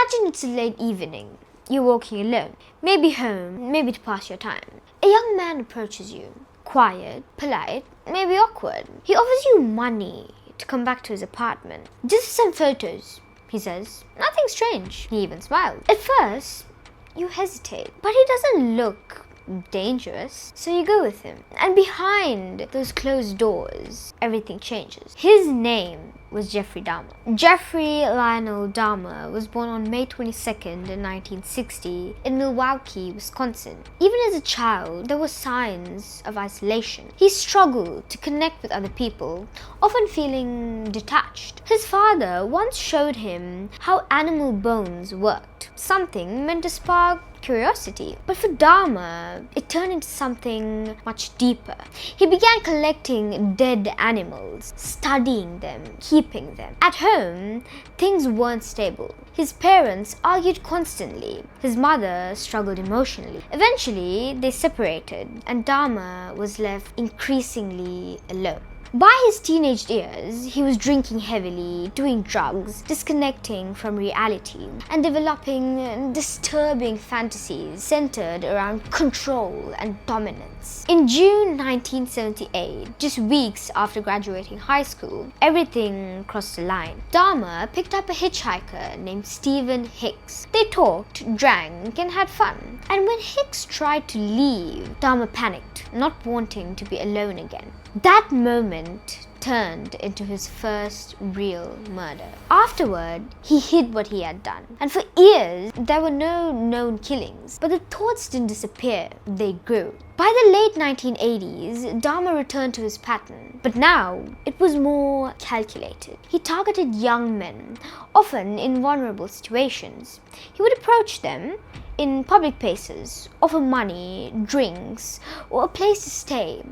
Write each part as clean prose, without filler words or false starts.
Imagine it's a late evening. You're walking alone, maybe home, maybe to pass your time. A young man approaches you, quiet, polite, maybe awkward. He offers you money to come back to his apartment. Just some photos, he says. Nothing strange. He even smiles. At first, you hesitate, but he doesn't look dangerous, so you go with him. And behind those closed doors, everything changes. His name was Jeffrey Dahmer. Jeffrey Lionel Dahmer was born on May 22nd in 1960 in Milwaukee, Wisconsin. Even as a child, there were signs of isolation. He struggled to connect with other people, often feeling detached. His father once showed him how animal bones worked, something meant to spark curiosity. But for Dahmer, it turned into something much deeper. He began collecting dead animals, studying them, keeping them. At home, things weren't stable. His parents argued constantly. His mother struggled emotionally. Eventually, they separated, and Dahmer was left increasingly alone. By his teenage years, he was drinking heavily, doing drugs, disconnecting from reality, and developing disturbing fantasies centered around control and dominance. In June 1978, just weeks after graduating high school, everything crossed the line. Dahmer picked up a hitchhiker named Stephen Hicks. They talked, drank, and had fun. And when Hicks tried to leave, Dahmer panicked, not wanting to be alone again. That moment turned into his first real murder. Afterward, he hid what he had done. And for years, there were no known killings. But the thoughts didn't disappear, they grew. By the late 1980s, Dahmer returned to his pattern. But now, it was more calculated. He targeted young men, often in vulnerable situations. He would approach them in public places, offer money, drinks, or a place to stay,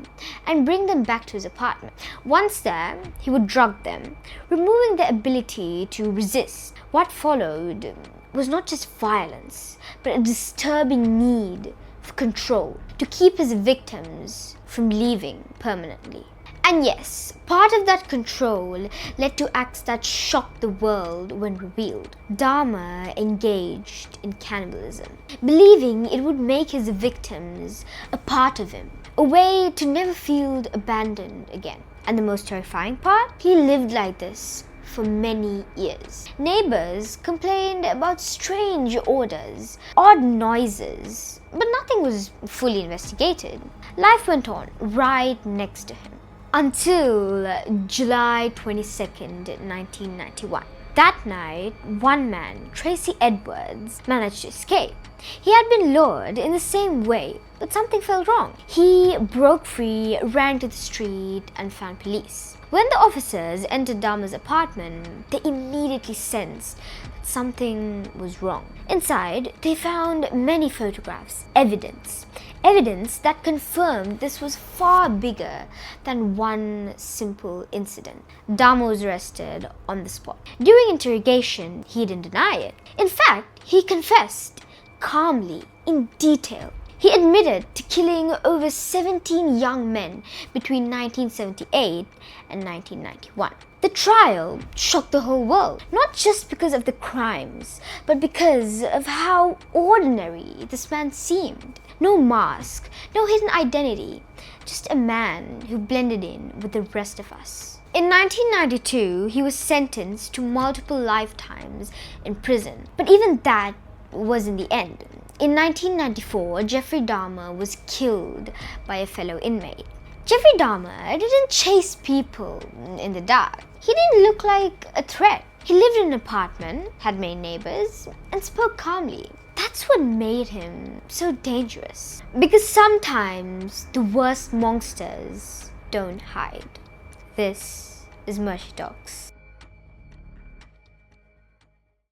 and bring them back to his apartment. Once there, he would drug them, removing their ability to resist. What followed was not just violence, but a disturbing need for control to keep his victims from leaving permanently. And yes, part of that control led to acts that shocked the world when revealed. Dahmer engaged in cannibalism, believing it would make his victims a part of him, a way to never feel abandoned again. And the most terrifying part? He lived like this for many years. Neighbors complained about strange odors, odd noises, but nothing was fully investigated. Life went on right next to him. Until July 22nd, 1991. That night, one man, Tracy Edwards, managed to escape. He had been lured in the same way, but something felt wrong. He broke free, ran to the street, and found police. When the officers entered Dahmer's apartment, they immediately sensed that something was wrong. Inside, they found many photographs, evidence that confirmed this was far bigger than one simple incident. Dahmer was arrested on the spot. During interrogation, he didn't deny it. In fact, he confessed calmly, in detail. He admitted to killing over 17 young men between 1978 and 1991. The trial shocked the whole world, not just because of the crimes, but because of how ordinary this man seemed. No mask, no hidden identity, just a man who blended in with the rest of us. In 1992, he was sentenced to multiple lifetimes in prison, but even that wasn't the end. In 1994, Jeffrey Dahmer was killed by a fellow inmate. Jeffrey Dahmer didn't chase people in the dark. He didn't look like a threat. He lived in an apartment, had many neighbors, and spoke calmly. That's what made him so dangerous. Because sometimes the worst monsters don't hide. This is Mercy Talks.